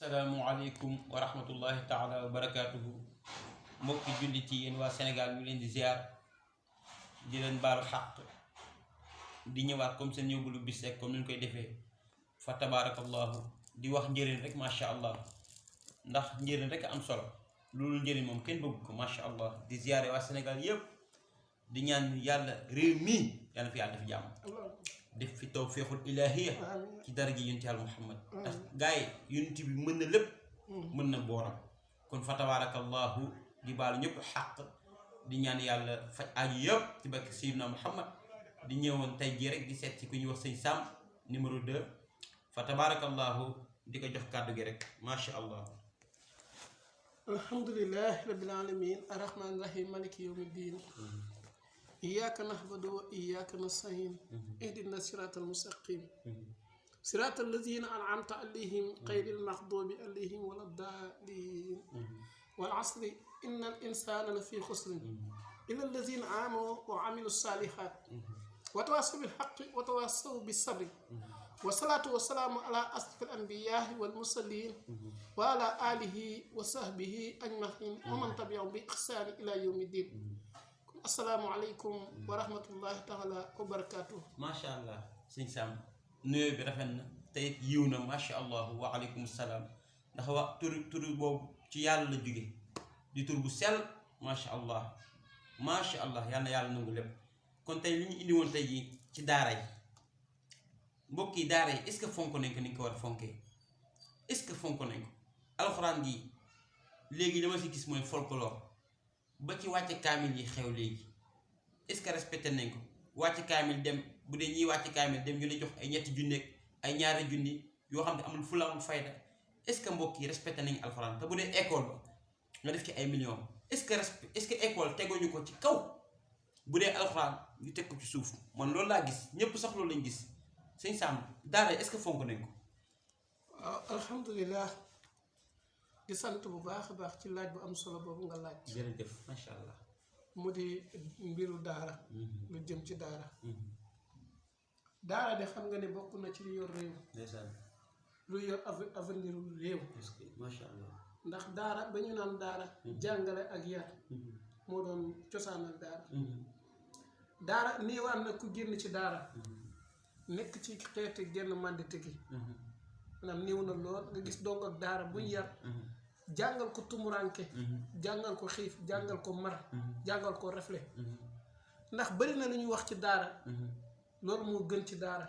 salaamualeykum wa rahmatullahi taala wa barakaatuhu mbokki jullit yi yéen waa Sénégal ñu leen di ziar di leen baalu xàq di ñëwaat comme seen yóbbalu bis rek comme ni ñu koy defee fa tabaarakallahu di wax njëriñ rek macha allah ndax njëriñ rek am solo loolu njëriñ moom kenn bëgg ko macha allah di ziare waa Sénégal yëpp di ñaan yàlla réew mii yàlla fi yàlla def jàmm def fi tawfiixul ilaahiya ci dara ji yonent yàlla Muhammad ndax gars yi yonent bi mën na lépp mën na booram kon fa tabaarakallahu di baalu ñëpp xàq di ñaan yàlla faj aaju yëpp ci barke Seydina Muhammad di ñëwoon tey jii rek di seet ci ku ñuy wax sëñ Sam numéro 2 fa tabaarakallahu di ko jox kàddu gi rek macha allah. alhamdulillahi rabbil alamin arrahman rahim maliki yawmi ddin iyyaka na'budu wa iyyaka nasta'in ihdina siratal mustaqim siratal ladzina an'amta alayhim ghayril maghdubi alayhim waladdallin wal asri innal insana lafi khusrin illa allazina amanu wa amilus salihat wa tawassaw bil haqqi wa tawassaw bis sabri wasalaatu wasalaamu ala asrafil anbiyaa wal mursaliin wa ala alihi wa sahbihi ajmain wa man tabiahum bi ihsaani ila yawmi din assalaamu aleykum wa rahmatullahi taala wa barakaatuh. macha allah sëñ Sam nuyoo bi rafet na tey yiw na macha allah wa aleykum salaam ndax wax tur boobu ci yàlla la jóge di tur bu sell macha allah yal na yàlla nangu lépp kon tey li ñu indi woon tey jii ci daara yi. mbokk yi daara yi est-ce que fonk nañ ko ni ñu ko war a fonkee est-ce que fonk nañ ko alxuraan gi léegi dama si gis mooy folklore ba ci wàcce kaamil yi xew léegi est-ce que respecté nañ ko wàcce kaamil dem bu dee ñiy wàcce kaamil dem ñu la jox ay ñetti junni ak ay ñaari junni yoo xam ne amul fulla amul fayda est-ce que mbokk yi respecté nañ alxuraan te bu dee école ba nga def ci ay millions est-ce que école teguñu ko ci kaw bu dee alxuraan ñu teg ko ci suuf man loolu laa gis ñëpp sax loolu lañ gis. sëñ Sam daara est-ce que fonk nañ ko. waaw alhamdulilah di sant bu baax a baax ci laaj bu am solo boobu nga laaj. jërëjëf macha allah. mu di mbiru daara. lu jëm ci daara. daara de xam nga ne bokk na ci lu yor réew. lu yor avenir réew. macha allah. ndax daara ba ñu naan daara. jàngale ak yar. moo doon cosaanal daara. daara néewaan na ku génn ci daara. nekk ci xeeti genn màndite gi maanaam néew na lool nga gis dong ak daara buñ yar jàngal ko tumuranke jàngal ko xiif jàngal ko mar jàngal ko refle ndax bari na lu ñuy wax ci daara loolu moo gën ci daara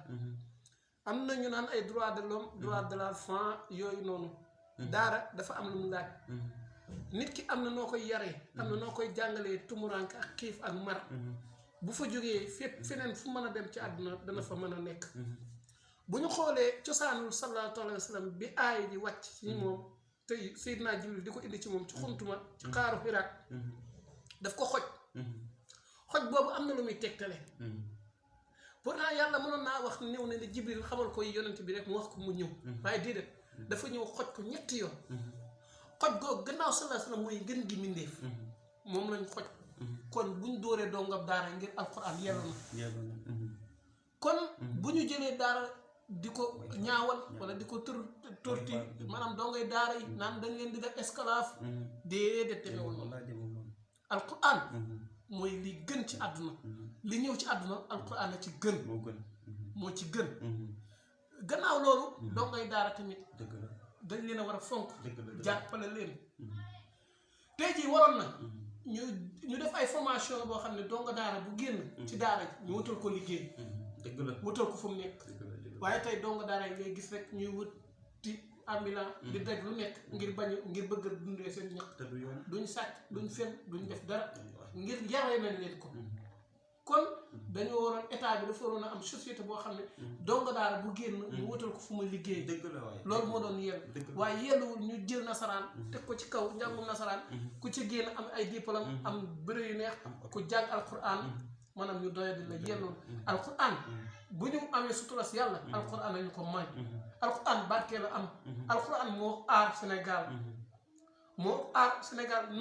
am na ñu naan ay droit de l'homme droit de l'enfant yooyu noonu daara dafa am lu mu laaj nit ki am na noo koy yaree am na noo koy jàngalee tumuranke ak xiif ak mar bu fa jógee fépp feneen fu mën a dem ci àdduna dana fa mën a nekk bu ñu xoolee cosaanul sallallahu alayhi wa sallam bi aay di wàcc ci moom tey Seydina Jibril di ko indi ci moom ci xuntuma ci xaaru Hiraat daf ko xoj boobu am na lu muy tegtale pourtant yàlla mënoon naa wax ñëw ne ne Jibril xamal ko yonent bi rek mu wax ko mu ñëw waaye déedéet dafa ñëw xoj ko ñetti yoon xoj googu gannaaw sallallahu alayhi wa sallam mooy gën gi mindeef moom lañ xoj kon buñ dóoree dongab daara ngir alxuraan yellu na kon bu ñu jëlee daara di ko ñaawal wala di ko torti maanaam dongay daara yi naan dañ leen di def esclave déedéet demeewul noonu alxuraan mooy li gën ci àdduna li ñëw ci àdduna alxuraan la ci gën moo ci gën gannaaw loolu dongay daara tamit dañ leen a war a fonk jàppale leen tey jii waroon na ñu def ay formation boo xam ne donga daara bu génn ci daara ji ñu wutal ko liggéey wutal ko fu mu nekk waaye tey donga daara yi ngay gis rek ñuy wuti ambulant di daj lu nekk ngir bëgg a dundee seen ñax duñ sàcc duñ fen duñ def dara ngir yaree nañ leen ko kon dañoo waroon état bi dafa waroon a am société boo xam ne donga daara bu génn ñu wutal ko fu mu liggéey loolu moo doon yell waaye yelluwul ñu jël nasaraan teg ko ci kaw njàngum nasaraan ku ci génn am ay diplôme am bëre yu neex ku jàng alquran maanaam ñu doyadi la yelloon alquran bu ñu amee suturas yàlla alquran nañu ko may alquran barkee la am alquran moo aar Sénégal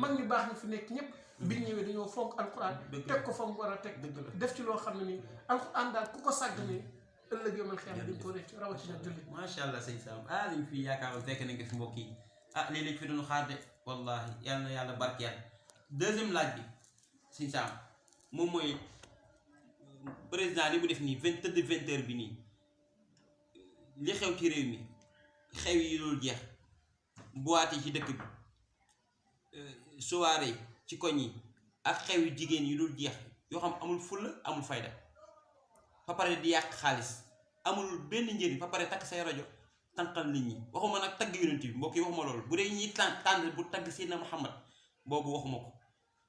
mag ñu baax ñu fi nekk ñëpp biñ ñëwee dañoo fonk alquran teg ko fa mu war a teg def ci loo xam ne nii alquran daal ku ko sàgg ni ëllëg yomal xeex duñ ko rëcc rawatina jullit. macha allah sëñ Sam liñ fi yaakaaroon fekk nañ ko fi mbokk yi lii lañ fi doon xaar de wallahi yàlla na yàlla barkeel. deuxième laaj bi sëñ Sam moom mooy président li mu def nii 20h bi nii li xew ci réew mi xew yi dul jeex boîte yi ci dëkk bi soirée ci koñ yi ak xew yu jigéen yi dul jeex yoo xam amul fulla amul fayda ba pare di yàq xaalis amul benn njëriñ ba pare takk say rajo tànqal nit ñi waxuma nag tagg yonent bi mbokk yi waxuma loolu bu dee ñuy tànn bu tagg Seydina Muhammad boobu waxuma ko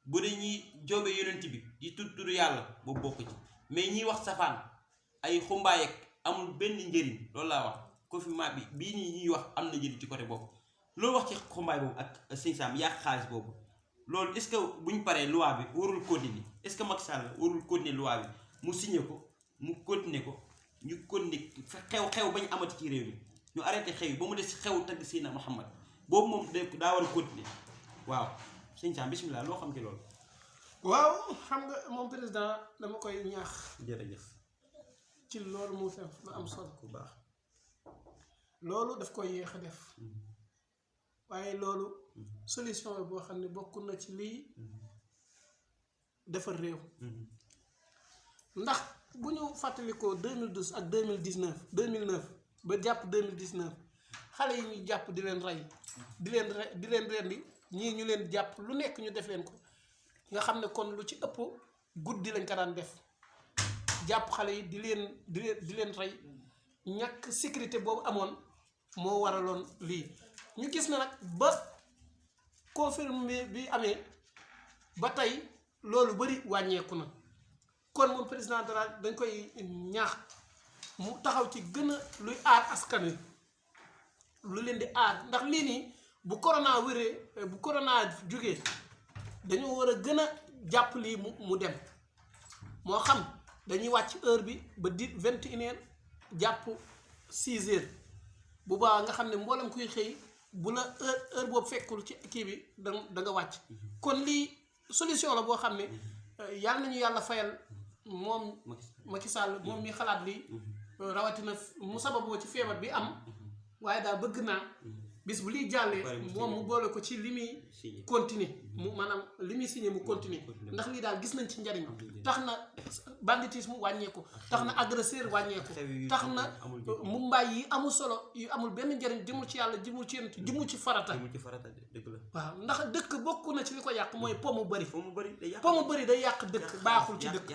bu dee ñuy joobee yonent bi di tudd yàlla boobu bokk ci mais ñiy wax safaan ay xumbaay ak amul benn njëriñ loolu laa wax confinement bi bii nii ñuy wax am na njëriñ ci côté boobu loolu wax ci xumbaay boobu ak sëñ Sam yàq xaalis boobu loolu est-ce que bu ñu paree loi bi warul continuer est-ce que Macky Sall warul continuer loi bi mu signé ko mu continuer ko ñu continuer xew bañ amati ci réew mi ñu arrêté xew yi ba mu des xew tagg Seydina Muhammad boobu moom daa war a continuer waaw sëñ Sam bismillah loo xam ci loolu. waaw xam nga moom président dama koy ñaax. jërëjëf. ci loolu mu def lu am solo. bu baax. loolu daf koy yéex a def. waaye loolu solution boo xam ne bokk na ci lii defar réew. ndax bu ñu fàttalikoo 2012 ak 2009 ba jàpp 2019 xale yi ñu jàpp di leen rey di leen rendi ñii ñu leen jàpp lu nekk ñu def leen ko nga xam ne kon lu ci ëpp guddi lañ ko daan def jàpp xale yi di leen rey ñàkk sécurité boobu amoon moo waraloon lii. ñu gis na nag ba confirmé bi amee ba tey loolu bari wàññeeku na kon moom président de la dañ koy ñaax mu taxaw ci gën a luy aar askan wi lu leen di aar ndax lii nii bu corona wéree bu corona jógee dañoo war a gën a jàpp lii mu dem moo xam dañuy wàcc heure bi ba 21h jàpp 6h bu baax nga xam ne mboolem kuy xëy bu la heure boobu fekkul ci kii bi da nga wàcc kon lii solution la boo xam ne yàlla nañu yàlla fayal moom Macky Sall moom mi xalaat lii rawatina mu sababoo ci feebar bi am waaye daal bëgg naa bis bu liy jàllee moom mu boole ko ci li muy continuer mu maanaam li muy signé mu continuer ndax lii daal gis nañ ci njariñ tax na banditisme wàññeeku tax na agresseur wàññeeku tax na mu mbaay yi amul solo yu amul benn njariñ jëmul ci yàlla jëmul ci yonent jëmul ci farata dëgg la waaw ndax dëkk bokk na ci li ko yàq mooy po mu bëri day yàq dëkk baaxul ci dëkk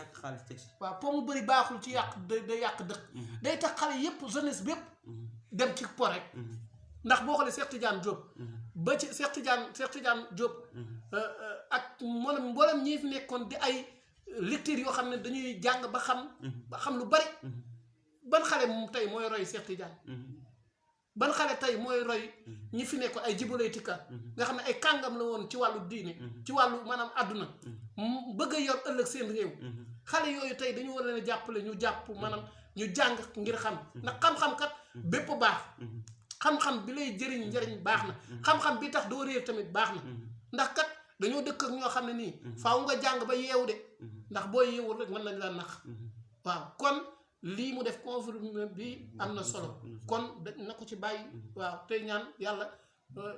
waaw po mu bëri baaxul ci yàq day yàq dëkk day tax xale yépp jeunesse bépp dem ci po rek ndax boo xoolee Cheikh Tidiane Diop ba ci Cheikh Tidiane Diop ak mboolem ñi fi nekkoon di ay lecteurs yoo xam ne dañuy jàng ba xam lu bari ban xale moom tey mooy roy Cheikh Tidiane ban xale tey mooy roy ñi fi nekkoon ay jibolaytika nga xam ne ay kàngam la woon ci wàllu diine ci wàllu maanaam àdduna bëgg a yor ëllëg seen réew xale yooyu tey dañu war leen a jàppale ñu jàpp maanaam ñu jàng ngir xam ndax xam-xam kat bépp baax xam-xam bi lay jëriñ njëriñ baax na xam-xam bi tax doo réer tamit baax na ndax kat dañoo dëkk ak ñoo xam ne nii faaw nga jàng ba yeewu de ndax boo yeewul rek mën nañ la nax waaw kon lii mu def confirmé bi am na solo kon na ko ci bàyyi waaw tey ñaan yàlla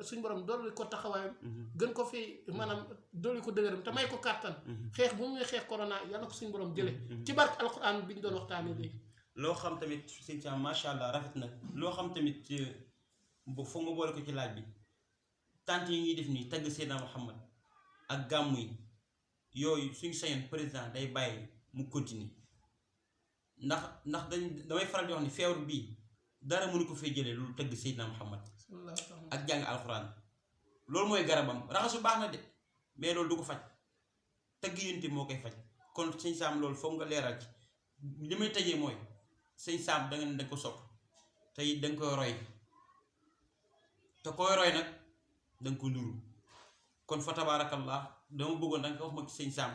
suñ borom dolli ko taxawaayam gën ko fi maanaam dolli ko dëgëram te may ko kàttan xeex bu muy xeex corona yàlla ko suñ borom jële ci barke alquran bi ñu doon waxtaanee léegi loo xam tamit sëñ Sam macha allah rafet na loo xam tamit foog nga boole ko ci laaj bi tant yi ñuy def nii tagg Seydina Muhammad ak gàmmu yi yooyu suñ sañoon président day bàyyi mu continuer ndax damay faral di wax ni feebar bii dara mënu ko fee jëlee lu tagg Seydina Muhammad ak jàng alxuraan loolu mooy garabam raxasu baax na de mais loolu du ko faj tagg yonent moo koy faj kon sëñ Sam loolu foog nga leeral ci li may tëjee mooy sëñ Sam da nga ko sopp te it da nga koy roy te koy roy nag da nga ko nuru kon fa tabaarakallah dama bëggoon da nga wax ma ci sëñ Sam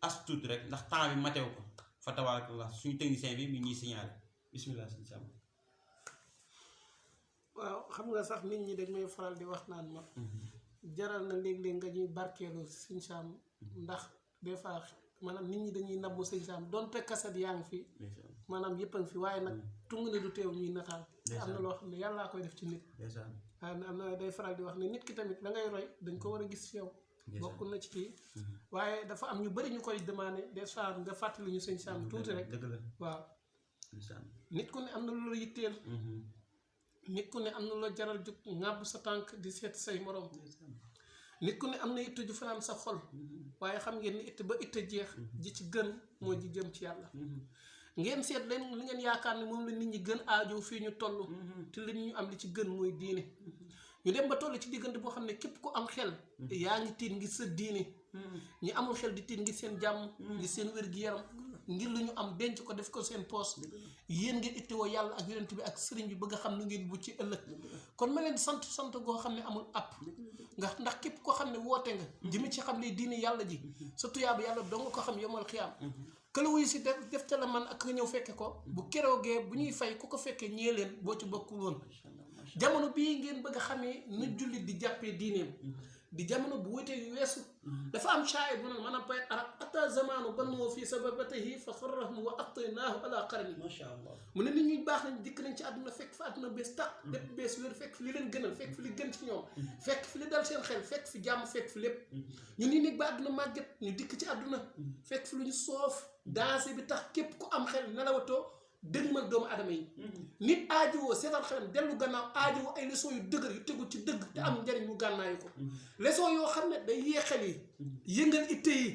as tuut rek ndax temps bi matew ko fa tabaarakallah suñu technicien bi mi ñuy signalé bismillah sëñ Sam. waaw xam nga sax nit ñi dañ may faral di wax naan ma jaral na léeg-léeg nga ñuy barkeelu sëñ Sam ndax des fois maanaam nit ñi dañuy nabbu sëñ Sam donte kaset yaa ngi fi maanaam yëpp a ngi fi waaye nag tungu ne du teew ñuy nataal te am na loo xam ne yàllaa koy def ci nit waaw am na day faral di wax ne nit ki tamit la ngay roy dañ ko war a gis ci yow bokk na ci kii waaye dafa am ñu bëri ñu koy demandé des fois nga fàttali ñu sëñ Sam tuuti rek waaw nit ku ne am na lu la yitteel nit ku ne am na loo jaral jug ŋàbb sa tànk di seet say morom nit ku ne am na itte ju fanaan sa xol waaye xam ngeen ni itte ba itte jeex ji ci gën moo ji jëm ci yàlla ngeen seet leen li ngeen yaakaar ne moom la nit ñi gën aajo fii ñu toll te li ñu am li ci gën mooy diine ñu dem ba toll ci diggante boo xam ne képp ku am xel yaa ngi tiit ngir sa diine ñi amul xel di tiit ngir seen jàmm ngir seen wér-gi-yaram ngir lu ñu am denc ko def ko seen poos yéen ngeen ittewoo yàlla ak yonent bi ak sëriñ bi bëgg a xam nu ngeen bu ci ëllëg kon ma leen sant goo xam ne amul app ndax képp koo xam ne woote nga jëmi ci xam ne diine yàlla ji sa tuyaaba yàlla doo nga ko xam yomal xiyaam këla wuyu si def ca la man ak ñëw fekke ko bu keroogee bu ñuy fay ku ko fekkee ñee leen boo ci bokkul woon jamono bii ngeen bëgg a xamee nu jullit di jàppee diineem di jamono bu wutee yu weesu dafa am shaayir bu ne maanaam payet arab ata zamanu bannoo fii sababatihi fa xarrahum wa attaynaahu ala qarni masha Allah mu ne nit ñuy baax nañ dikk nañ ci àdduna fekk fa àdduna bees tax lépp bees wér fekk fi li leen gënal fekk fi li gën ci ñoom fekk fi li dal seen xel fekk fi jàmm fekk fi lépp ñu nii nit ba àdduna màgget ñu dikk ci àdduna fekk fi lu ñu soof dansé bi tax képp ku am xel nelawatoo dëgmal doomu adama yi nit aajowoo seetal xelam dellu gannaaw aajowoo ay leçon yu dëgër yu tegu ci dëgg te am njariñ mu gànnaayu ko leçon yoo xam ne day yeexal yi yëngal itte yi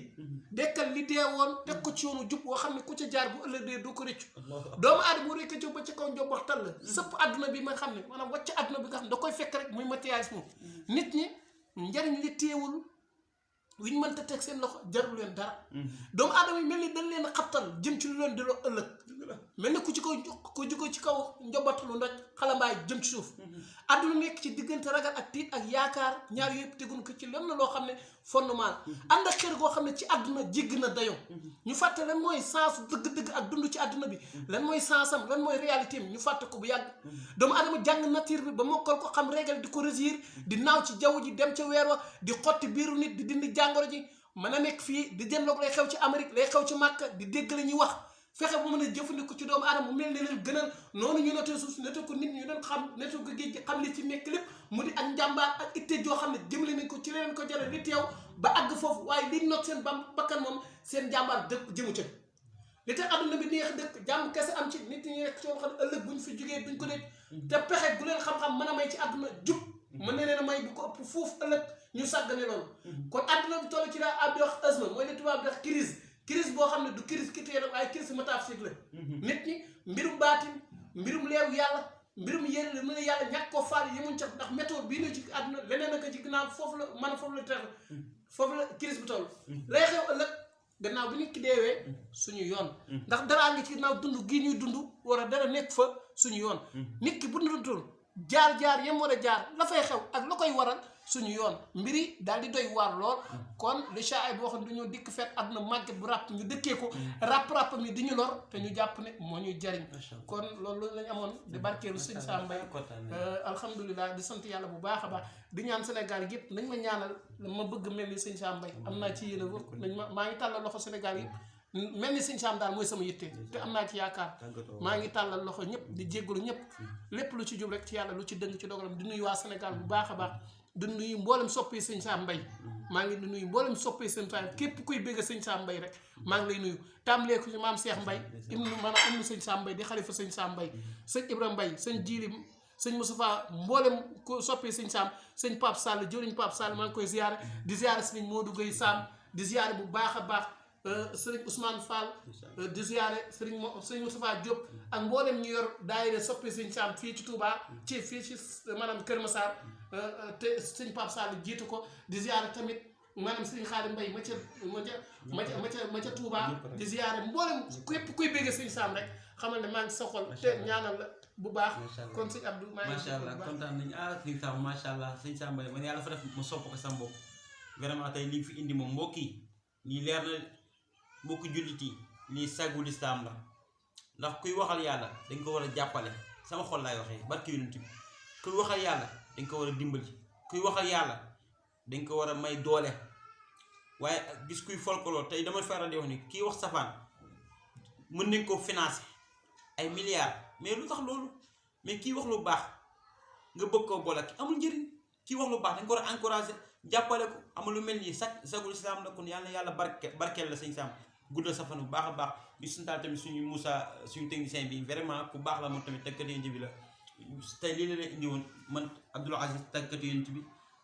dekkal li dee woon teg ko ci yoonu jub woo xam ne ku ca jaar bu ëllëgee doo ko rëccu doomu aadama bu rekk jóg ba ci kaw njob waxtal la sëpp àdduna bi ma xam ne maanaam wàcc àdduna bi nga xam ne da koy fekk rek muy matérialisme nit ñi njariñ li teewul wiñ mënta teg seen loxo jarul leen dara doomu aadama yi mel ni dañ leen xabtal jëm ci lu leen delloo ëllëg mel ni ku ci kaw njobatalu ndoj xalambaay jëm ci suuf àdduna nekk ci diggante ragal ak tiit ak yaakaar ñaar yëpp tegun ko ci lenn loo xam ne fondement ànd ak xër goo xam ne ci àdduna jégg na dayo ñu fàtte lan mooy sens dëgg-dëgg ak dund ci àdduna bi lan mooy sensam lan mooy réalité am ñu fàtte ko bu yàgg doomu aadama jàng nature bi ba mokkal ko xam régal di ko régir di naaw ci jaww ji dem ca weer wa di xotti biiru nit di dindi jàngoro ji mën a nekk fii di jëndoog lay xew ci Amérique lay xew ci Màkka di dégg la ñuy wax fexe bu mën a jëfandiku ci doomu aadama mu mel ne leen gënal noonu ñu notee suuf nete ko nit ñu doon xam nete ko géej gi xam li ci nekk lépp mu di ak njàmbaar ak itte joo xam ne jëmale nañ ko ci leneen ko jële li teew ba àgg foofu waaye liñ not seen bakkan moom seen njàmbaar dëkk jëmu ca li tax adduna bi neex dëkk jàmm kese am ci nit ñi nekk ci yoo xam ne ëllëg buñ fi jógee duñ ko dee te pexe gu leen xam-xam mën a may ci adduna jub mën na leen a may bu ko ëpp foofu ëllëg ñu sàggane loolu kon adduna bi toll ci daa ab di wax asma mooy li tubaab di wax crise boo xam ne du crise ki tee waaye crise métaphysique la nit ñi mbirum baatin mbirum leeru yàlla mbirum yéen la mën a yàlla ñàkk koo faal yi muñ ca ndax méthode bii ne ci àdduna leneen naka ci ginnaaw foofu la mën a foofu la tex foofu la crise bi toll lay xew ëllëg gannaaw bi nit ki deewee suñu yoon ndax daraa ngi ci ginnaaw dund gii ñuy dund war a dara nekk fa suñu yoon nit ki bu dundutul jaar-jaar yam war a jaar la fay xew ak la koy waral suñu yoon mbiri daal di doy waar lool kon li shaay boo xam ne dañoo dikk fekk àdduna màgget bu ràpp ñu dëkkee ko ràpp mi di ñu lor te ñu jàpp ne moo ñuy jariñ kon loolu lañ amoon di barkeelu sëñ Sam Mbaye alhamdulilah di sant yàlla bu baax a baax di ñaan Sénégal yëpp nañ ma ñaanal ma bëgg mel ni sëñ Sam Mbaye am naa ci yéen a nañ maa ngi tàllal loxo Sénégal yëpp mel ni sëñ Sam daal mooy sama yitte te am naa ci yaakaar maa ngi tàllal loxo ñëpp di jéggalu ñëpp lépp lu ci jub rek ci yàlla lu ci dëng ci dogalam di nuyu waa Sénégal bu baax a baax di nuyu mboolem soppee sëñ Sam Mbaye maa ngi di nuyu mboolem soppee sëñ Sam képp kuy bëgg sëñ Sam Mbaye rek maa ngi lay nuyu tàmbalee ko ci maam Cheikh Mbaye ibnu sëñ Sam Mbaye di xalifa sëñ Sam Mbaye sëñ Ibrahima Mbaye sëñ Jili sëñ Moustapha mboolem ko soppee sëñ Sam sëñ Pape Sall jëriñ Pape Sall maa ngi koy ziyaare di ziyaare sëñ Modou Gueye Sam di ziyaare bu baax a baax sëriñ Ousmane Fall di ziyaare sëriñ Moustapha Diop ak mboolem ñu yor daayira soppee sëñ Sam fii ci Touba fii ci maanaam Kër Massar te sëñ Pape Sall jiitu ko di ziyaare tamit maanaam sëñ Xaadim Mbay ma ca Touba di ziyaare mboolem képp kuy bégge sëñ Sam rek xamal ne maa ngi sa xol te ñaanal la bu baax kon sëñ Abdou maa ngi macha allah kontaan nañu sëñ Sam macha allah sëñ Sam Mbaye man yàlla fa def ma sopp ko sa mbokk vraiment tey lii fi indi moom mbokk yi lii leer na mbokku jullit yi lii saggu lislaam la ndax kuy waxal yàlla dañ ko war a jàppale sama xol laay waxee barki yonent bi kuy waxal yàlla dañ ko war a dimbali kuy waxal yàlla dañ ko war a may doole waaye gis kuy folklore tey dama faral di wax ni kii wax safaan mën nañ ko financer ay milliards mais lu tax loolu mais kii wax lu baax nga bëgg koo boole ak amul njëriñ. kii wax lu baax dañ ko war a encouragé jàppale ko amul lu mel nii sagul islam la kon yàlla yàlla barkeel la sëñ Sam guddal sa fan bu baax a baax di santaal tamit suñu Moussa suñu technicien bi vraiment ku baax la moom tamit tàggatu yonent bi la tey lii la leen indi woon man Abdoul Aziz tàggatu yonent bi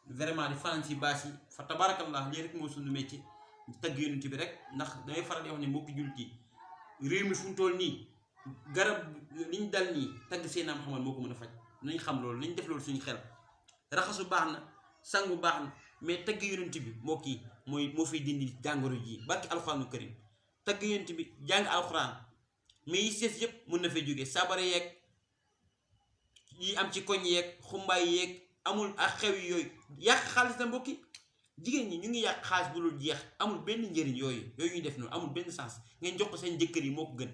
vraiment di fanaan si baas yi fa tabarakallah lii rek moo suñu métier tagg yonent bi rek ndax damay faral di wax ne mbokki jullit yi réew mi fu mu toll nii garab liñ dal nii tagg Seydina Muhammad moo ko mën a faj nañ xam loolu nañ def loolu suñu xel raxasu baax na sangu baax na mais tagg yonent bi moo kii moo fiy dindi jàngoro ji barki alxuraanu karim tagg yonent bi jàng alxuraan mais yi sees yëpp mën na fay jógee sabare yeeg yi am ci koñ yeeg xumbaay yeeg amul ak xew yi yooyu yàq xaalis na mbokki jigéen ñi ñu ngi yàq xaalis bu dul jeex amul benn njëriñ yooyu ñuy def noonu amul benn sens ngeen jox ko seen jëkkër yi moo ko gën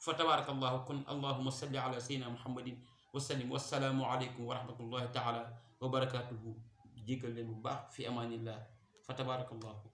fa tabarakallahu kon allahumma salli ala sayyidina muhammadin wa sallim wassalaamu aleykum wa rahmatullahi taala wa barakatuhu jégal leen bu baax fi amanillah fa tabarakallahu